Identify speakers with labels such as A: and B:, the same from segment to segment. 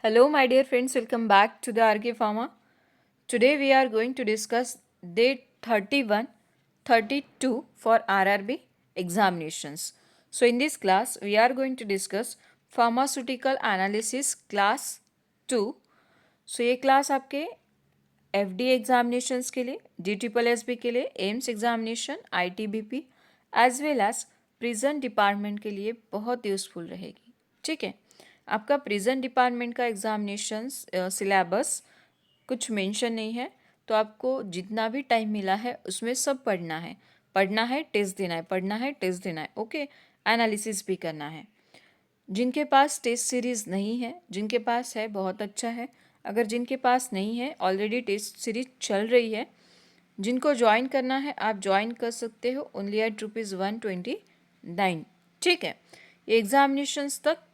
A: Hello, my dear friends, welcome back to the RK Pharma. Today we are going to discuss day 31, 32 for RRB examinations. So, in this class, we are going to discuss pharmaceutical analysis class 2. So, ये class आपके FD examinations के लिए, DSSB के लिए, AIIMS examination, ITBP as well as prison department के लिए बहुत useful रहेगी. ठीक है. आपका प्रिजन डिपार्टमेंट का एग्जामिनेशन सिलेबस कुछ मेंशन नहीं है, तो आपको जितना भी टाइम मिला है उसमें सब पढ़ना है, टेस्ट देना है, पढ़ना है, टेस्ट देना है. ओके. एनालिसिस भी करना है. जिनके पास टेस्ट सीरीज़ नहीं है, जिनके पास है बहुत अच्छा है. अगर जिनके पास नहीं है, ऑलरेडी टेस्ट सीरीज चल रही है, जिनको ज्वाइन करना है आप ज्वाइन कर सकते हो ओनली एट ₹129. ठीक है. ये एग्जामिनेशंस तक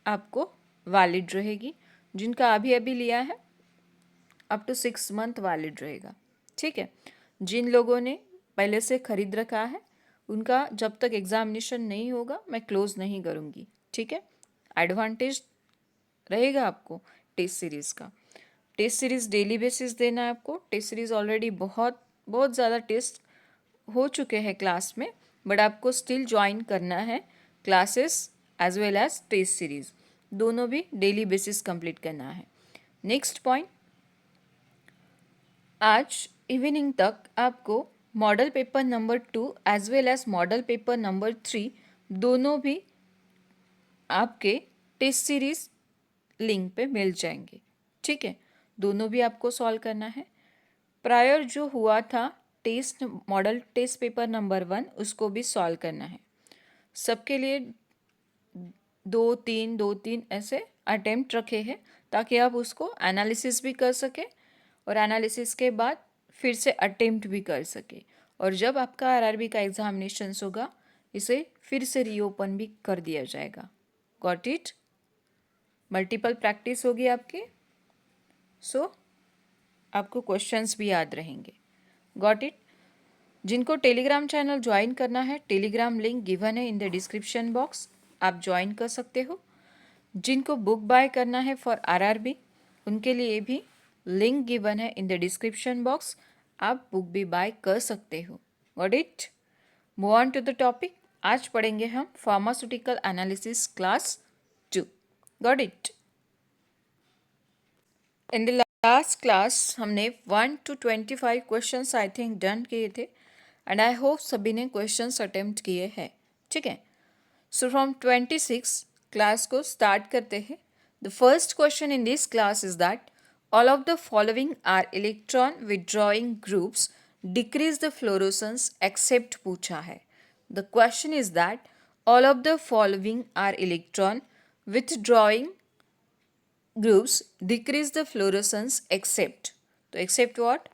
A: आपको वैलिड रहेगी. जिनका अभी अभी लिया है अप टू 6 मंथ वैलिड रहेगा. ठीक है. जिन लोगों ने पहले से खरीद रखा है उनका जब तक एग्जामिनेशन नहीं होगा मैं क्लोज नहीं करूँगी. ठीक है. एडवांटेज रहेगा आपको टेस्ट सीरीज़ का. टेस्ट सीरीज़ डेली बेसिस देना है आपको. टेस्ट सीरीज़ ऑलरेडी बहुत बहुत ज़्यादा टेस्ट हो चुके हैं क्लास में, बट आपको स्टिल ज्वाइन करना है classes as well as test series, दोनों भी डेली बेसिस कंप्लीट करना है. नेक्स्ट पॉइंट, आज इवनिंग तक आपको model paper number 2 as well as model paper number 3 दोनों भी आपके टेस्ट सीरीज़ लिंक पे मिल जाएंगे. ठीक है. दोनों भी आपको सॉल्व करना है. प्रायर जो हुआ था test model test paper number 1 उसको भी सॉल्व करना है. सबके लिए 2-3 ऐसे अटेम्प्ट रखे हैं ताकि आप उसको एनालिसिस भी कर सके और एनालिसिस के बाद फिर से अटेम्प्ट भी कर सके. और जब आपका आरआरबी का एग्जामिनेशन होगा इसे फिर से रीओपन भी कर दिया जाएगा. Got it. मल्टीपल प्रैक्टिस होगी आपकी. सो आपको क्वेश्चंस भी याद रहेंगे. Got it. जिनको टेलीग्राम चैनल ज्वाइन करना है, टेलीग्राम लिंक गिवन है इन द डिस्क्रिप्शन बॉक्स, आप ज्वाइन कर सकते हो. जिनको बुक बाय करना है फॉर आरआरबी उनके लिए भी लिंक गिवन है इन द डिस्क्रिप्शन बॉक्स, आप बुक भी बाय कर सकते हो. Got it. Move on to the topic. आज पढ़ेंगे हम pharmaceutical analysis class 2. Got it. In the last class हमने 1 to 25 questions I think done किए थे एंड आई होप सभी ने क्वेश्चंस अटेम्प्ट किए हैं. ठीक है. सो फ्रॉम 26 क्लास को स्टार्ट करते हैं. The first question in this class is that all of the following are electron withdrawing groups decrease the fluorescence except पूछा है. The question is that all of the following are electron withdrawing groups decrease the fluorescence except. So except what?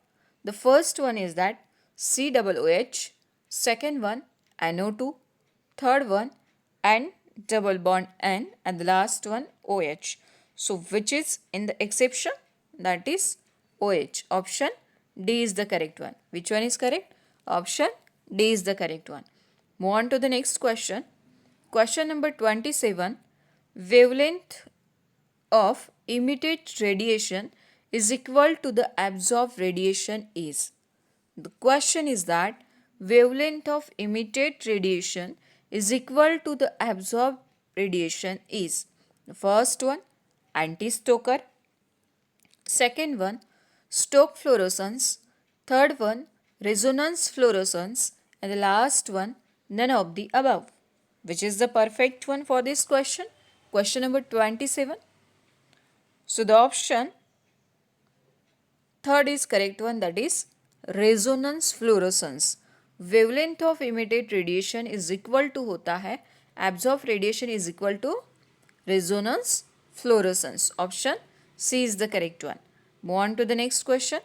A: The first one is that COOH, second one NO2, third one N double bond N, and the last one OH. So which is in the exception? That is OH. Option D is the correct one. Which one is correct? Option D is the correct one. Move on to the next question. Question number 27. Wavelength of emitted radiation is equal to the absorbed radiation is. The question is that wavelength of emitted radiation is equal to the absorbed radiation is. The first one anti-Stoker, second one Stokes fluorescence, third one resonance fluorescence, and the last one none of the above. Which is the perfect one for this question? Question number 27. So the option third is correct one, that is resonance fluorescence. Wavelength of emitted radiation is equal to होता है absorbed radiation is equal to resonance fluorescence. Option C is the correct one. Move on to the next question.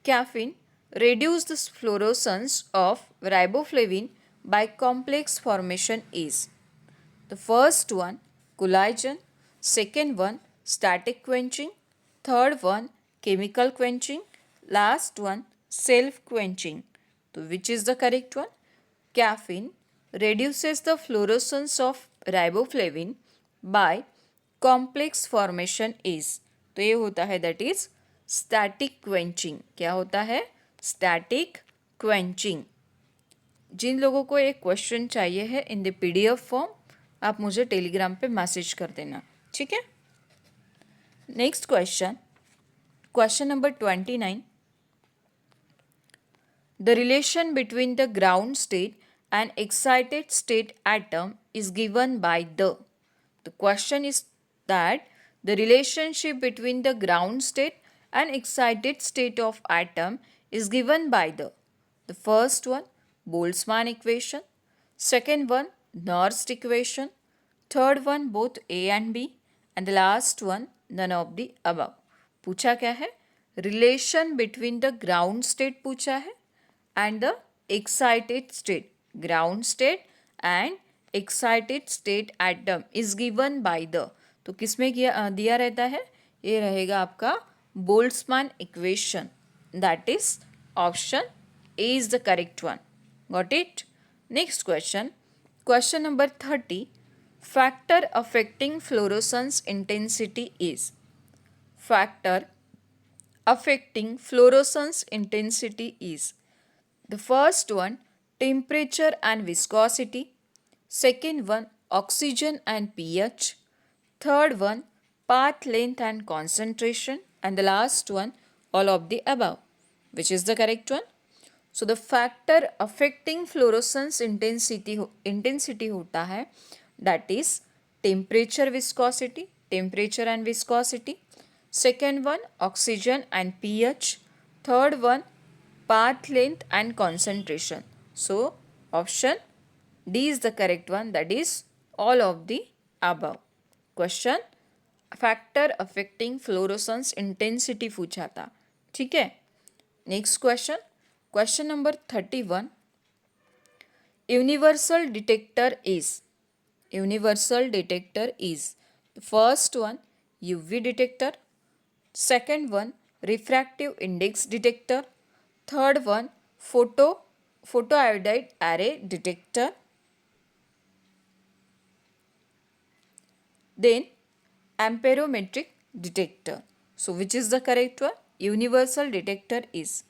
A: Caffeine reduces the fluorescence of riboflavin by complex formation is. The first one collagen, second one static quenching, third one chemical quenching, last one self quenching. So which is the correct one? Caffeine reduces the fluorescence of riboflavin by complex formation is, तो ये होता है that is static quenching. क्या होता है? Static quenching. जिन लोगों को एक क्वेश्चन चाहिए है इन द पीडीएफ फॉर्म, आप मुझे टेलीग्राम पे मैसेज कर देना, ठीक है। Next question, question number 29. The relation between the ground state and excited state atom is given by the question is that the relationship between the ground state and excited state of atom is given by the first one Boltzmann equation, second one Nernst equation, third one both A and B, and the last one none of the above. पूछा क्या है? Relation between the ground state पूछा है and the excited state. Ground state and excited state atom is given by the, तो किसमें दिया रहता है? ये रहेगा आपका Boltzmann equation. That is option A is the correct one. Got it? Next question, question number 30. Factor affecting fluorescence intensity is. Factor affecting fluorescence intensity is the first one temperature and viscosity, second one oxygen and pH, third one path length and concentration, and the last one all of the above. Which is the correct one? So the factor affecting fluorescence intensity होता है that is temperature and viscosity. Second one oxygen and pH, third one path length and concentration. So option D is the correct one, that is all of the above. Question, factor affecting fluorescence intensity पूछा था, ठीक है। Next question, question number 31. Universal detector is first one UV detector, second one refractive index detector, third one photoiodide array detector, then amperometric detector. So which is the correct one? Universal detector is.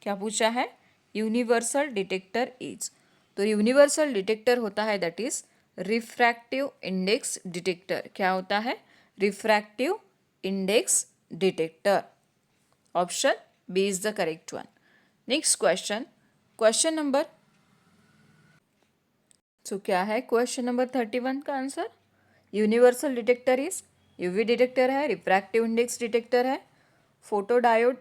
A: क्या पूछा है? Universal detector is, तो universal detector होता है that is refractive index detector. क्या होता है? Refractive index detector. Option B is the correct one. Next question, question number, so क्या है क्वेश्चन नंबर 31 का answer? Universal detector is UV detector है, रिफ्रैक्टिव इंडेक्स डिटेक्टर है, फोटोडायोड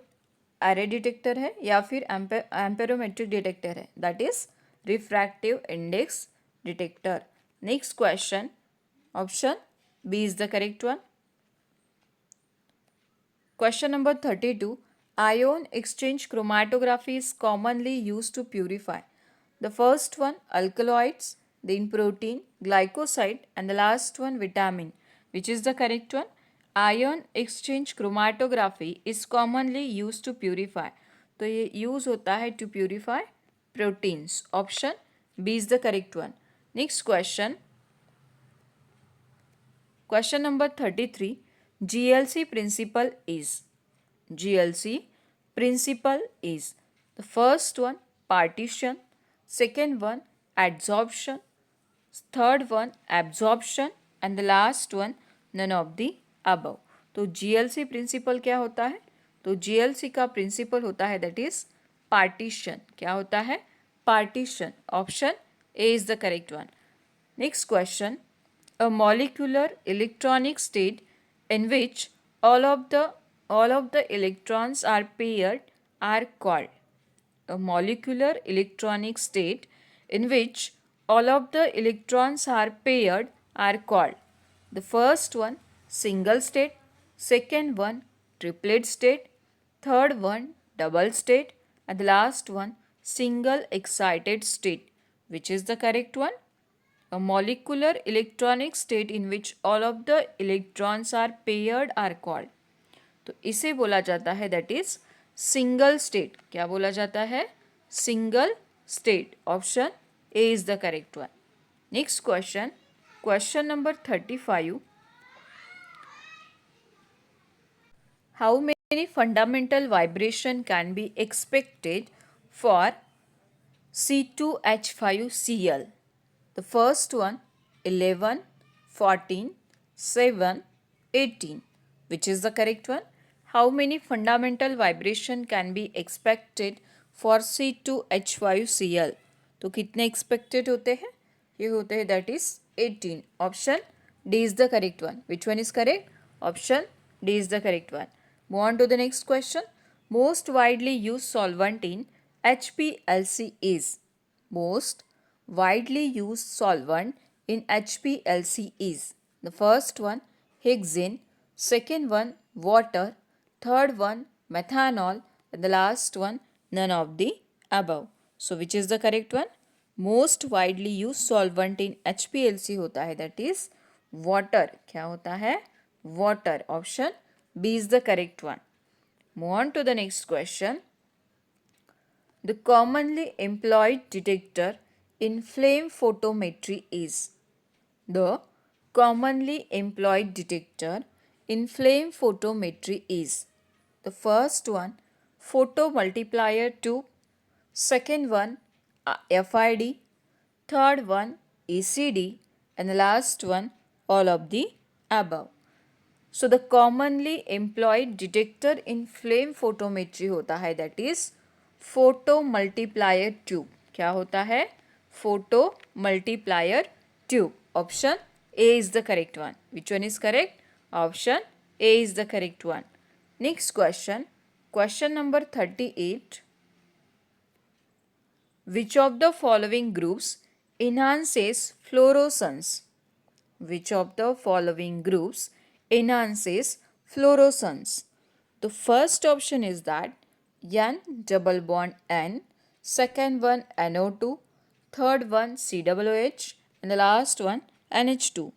A: एरे डिटेक्टर है, या फिर एम्पेरोमेट्रिक डिटेक्टर है, that is refractive index detector. Next question, option B is the correct one. Question number 32. Ion exchange chromatography is commonly used to purify the first one alkaloids, then protein, glycoside, and the last one vitamin. Which is the correct one? Ion exchange chromatography is commonly used to purify. तो ये use होता है to purify proteins. Option B is the correct one. Next question. Question number 33. GLC principle is the first one partition, second one adsorption, third one absorption, and the last one none of the above. तो GLC principal क्या होता है? तो GLC का principal होता है that is partition. क्या होता है? Partition. Option A is the correct one. Next question, a molecular electronic state in which all of the electrons are paired are called. A molecular electronic state in which all of the electrons are paired are called. The first one single state, second one triplet state, third one double state, and the last one single excited state. Which is the correct one? A molecular electronic state in which all of the electrons are paired are called. तो इसे बोला जाता है that is single state. क्या बोला जाता है? Single state. Option A is the correct one. Next question, question number 35. how many fundamental vibration can be expected for C2H5Cl? The first one 11, 14, 7, 18. Which is the correct one? How many fundamental vibration can be expected for C2H5Cl? तो कितने expected होते हैं? ये होते हैं that is 18. Option D is the correct one. Which one is correct? Option D is the correct one. Move on to the next question. Most widely used solvent in HPLC is? Most widely used solvent in HPLC is? The first one hexane, second one water, third one methanol, and the last one none of the above. So which is the correct one? Most widely used solvent in HPLC होता है that is water. क्या होता है? Water. Option B is the correct one. Move on to the next question. The commonly employed detector in flame photometry is? The commonly employed detector in flame photometry is? The first one photomultiplier tube, second one FID, third one ECD, and the last one all of the above. So the commonly employed detector in flame photometry होता है that is photo multiplier tube. क्या होता है? Photo multiplier tube. Option A is the correct one. Which one is correct? Option A is the correct one. Next question. Question number 38. Which of the following groups enhances fluorescence? Which of the following groups enhances fluorescence? The first option is that N double bond N, second one NO2, third one COOH, and the last one NH2.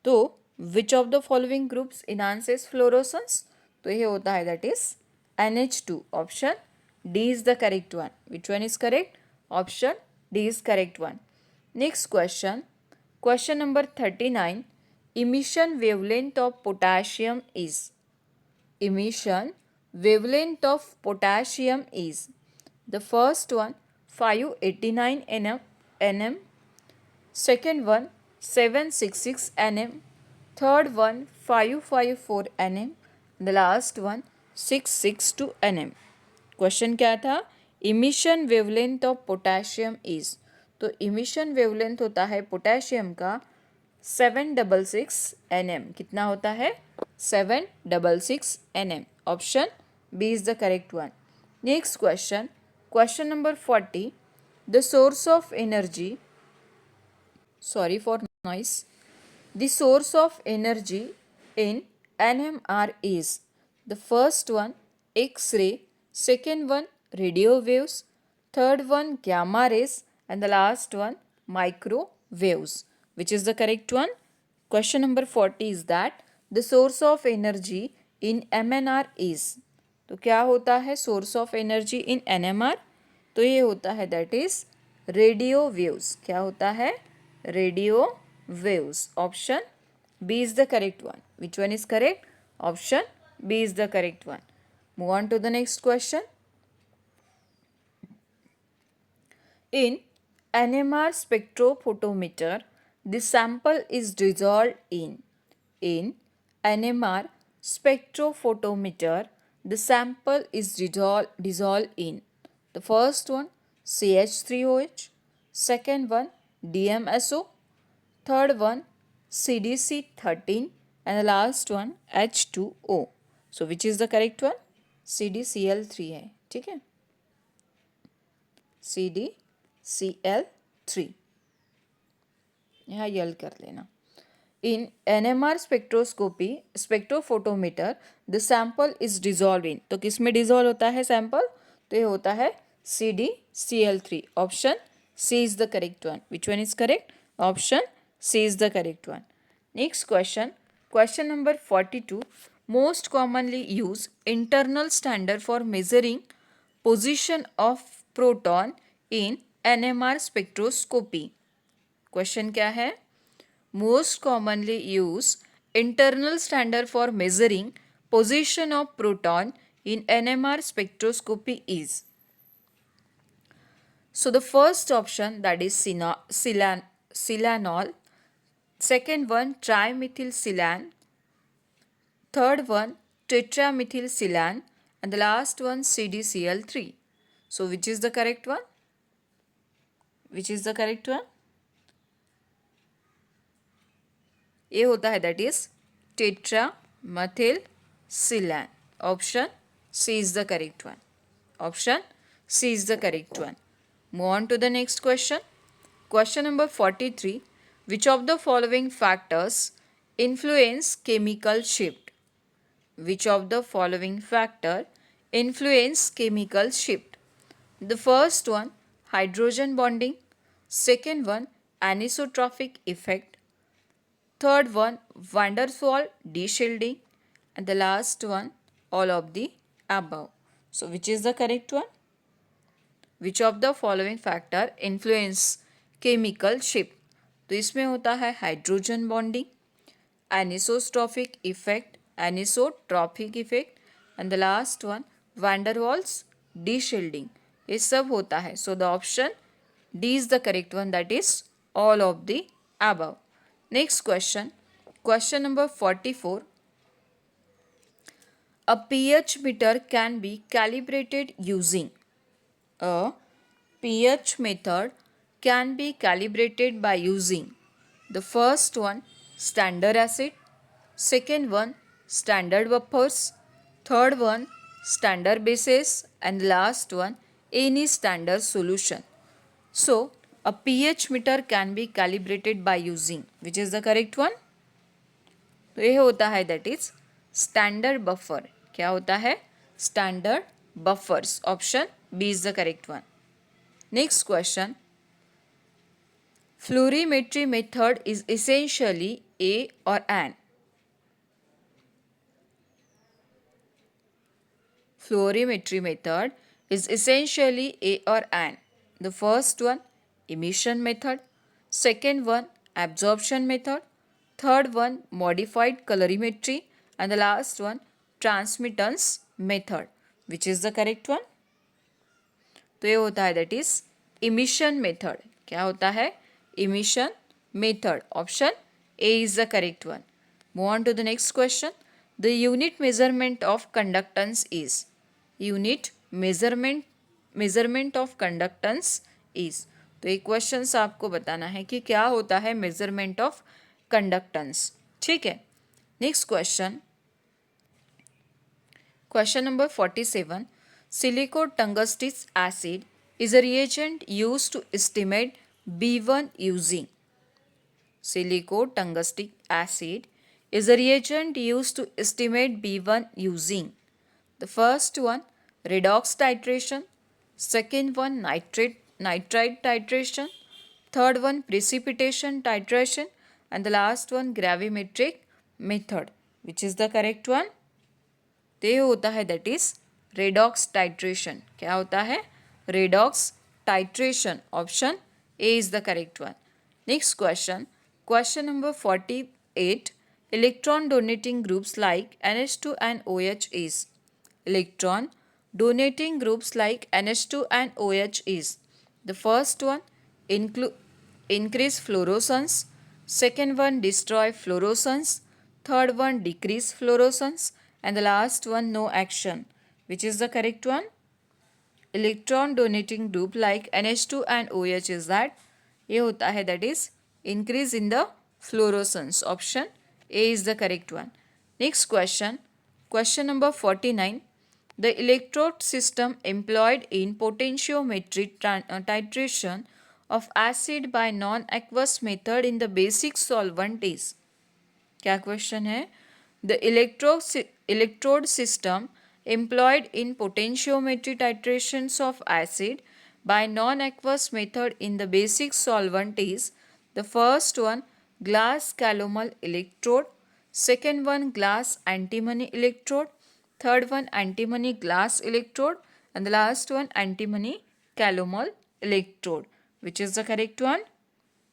A: तो which of the following groups enhances fluorescence? तो ये होता है that is NH2. Option D is the correct one. Which one is correct? Option D is correct one. Next question. Question number 39. Emission wavelength of potassium is? Emission wavelength of potassium is? The first one 589 nm, second one 766 nm, third one 554 nm, the last one 662 nm. Question क्या था? Emission wavelength of potassium is, तो emission wavelength होता है potassium का 766 nm. कितना होता है? 766 nm. Option B is the correct one. Next question. Question number 40. The source of energy, sorry for noise, the source of energy in NMR is? The first one X-ray, second one radio waves, third one gamma rays, and the last one microwaves. Which is the correct one? Question number 40 is that the source of energy in MNR is? तो क्या होता है source of energy in NMR? तो ये होता है that is radio waves. क्या होता है? Radio waves. Option B is the correct one. Which one is correct? Option B is the correct one. Move on to the next question. In NMR spectrophotometer, the sample is dissolved in. In NMR spectrophotometer, the sample is dissolved in. The first one CH3OH, second one DMSO, third one CDC13, and the last one H2O. So which is the correct one? CDCl3 है. ठीक है? CDCl3. यहाँ यल कर लेना. In NMR spectrophotometer, the sample is dissolved in. तो किस में dissolve होता है sample? तो ये होता है CDCl3. Option C is the correct one. Which one is correct? Option C is the correct one. Next question. Question number 42. Most commonly used internal standard for measuring position of proton in NMR spectroscopy. Question क्या है? Most commonly used internal standard for measuring position of proton in NMR spectroscopy is? So the first option, that is silanol, second one trimethylsilan, third one tetramethylsilan, and the last one CDCl3. So which is the correct one? Which is the correct one? ये होता है that is tetramethylsilan. Option C is the correct one. Option C is the correct one. Move on to the next question. Question number 43. Which of the following factors influence chemical shift? Which of the following factor influence chemical shift? The first one, hydrogen bonding. Second one, anisotropic effect. Third one, van der Waals deshielding. And the last one, all of the above. So which is the correct one? Which of the following factor influence chemical shift? तो इसमें होता है hydrogen bonding, anisotropic effect, and the last one van der Waals deshielding. ये सब होता है. So the option D is the correct one, that is all of the above. Next question, question number 44. A pH meter can be calibrated using. A pH method can be calibrated by using the first one, standard acid, second one, standard buffers, third one, standard bases, and last one, any standard solution. So a pH meter can be calibrated by using, which is the correct one? तो ये होता है that is standard buffer. क्या होता है? Standard buffers. Option B is the correct one. Next question. Fluorimetry method is essentially A or an? Fluorimetry method is essentially A or an. The first one, emission method. Second one, absorption method. Third one, modified colorimetry. And the last one, transmittance method. Which is the correct one? तो ये होता है that is emission method. क्या होता है? Emission method. Option A is the correct one. Move on to the next question. The unit measurement of conductance is. Unit measurement of conductance is. तो एक question आपको बताना है कि क्या होता है मेजरमेंट ऑफ कंडक्टेंस. ठीक है. Next question, question number 47. Silico tungstenic acid is a reagent used to estimate B1 using. Silico tungstenic acid is a reagent used to estimate B1 using. The first one, redox titration. Second one, nitride titration. Third one, precipitation titration. And the last one, gravimetric method. Which is the correct one? ते होता है that is redox titration. क्या होता है? Redox titration. Option A is the correct one. Next question. Question number 48. Electron donating groups like NH2 and OH is. Electron donating groups like NH2 and OH is. The first one, increase fluorescence. Second one, destroy fluorescence. Third one, decrease fluorescence. And the last one, no action. Which is the correct one? Electron donating group like NH2 and OH is that. ये होता है that is increase in the fluorescence. Option A is the correct one. Next question. Question number 49. The electrode system employed in potentiometry titration of acid by non-aqueous method in the basic solvent is. क्या question है? The electrode system employed in potentiometry titrations of acid by non-aqueous method in the basic solvent is. The first one, glass calomel electrode. Second one, glass antimony electrode. Third one, antimony glass electrode. And the last one, antimony calomel electrode. Which is the correct one?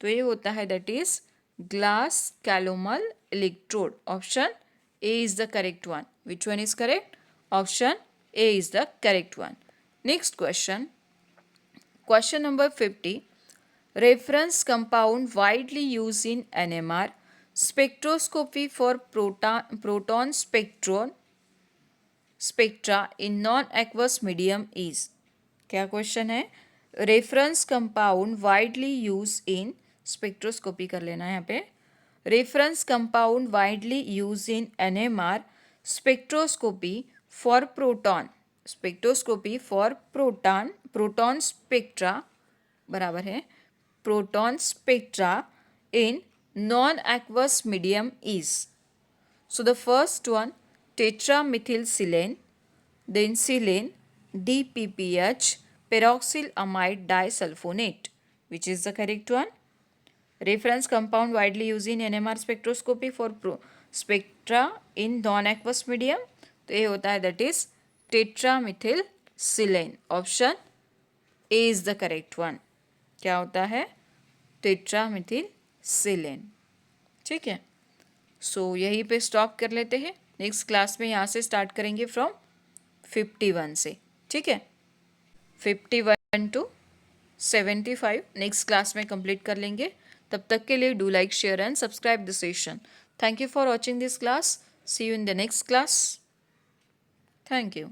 A: तो ये होता है that is glass calomel electrode. Option A is the correct one. Which one is correct? Option A is the correct one. Next question. Question number 50. Reference compound widely used in NMR spectroscopy for proton spectra in non-aqueous medium is. क्या question है? Reference compound widely use in spectroscopy कर लेना है यहाँ पे. Reference compound widely use in NMR spectroscopy for proton spectra बराबर है proton spectra in non aqueous medium is. So the first one, tetramethylsilane, then silane, DPPH, peroxylamide disulfonate. Which is the correct one? Reference compound widely used in NMR spectroscopy for spectra in non-aqueous medium. तो ये होता है that is tetramethylsilane. Option A is the correct one. क्या होता है? tetramethylsilane. ठीक है. सो यहीं पे स्टॉप कर लेते हैं. नेक्स्ट क्लास में यहाँ से स्टार्ट करेंगे फ्रॉम 51 से. ठीक है. 51 to 75 नेक्स्ट क्लास में कंप्लीट कर लेंगे. तब तक के लिए do like, share and subscribe the session. Thank you for watching this class. See you in the next class. Thank you.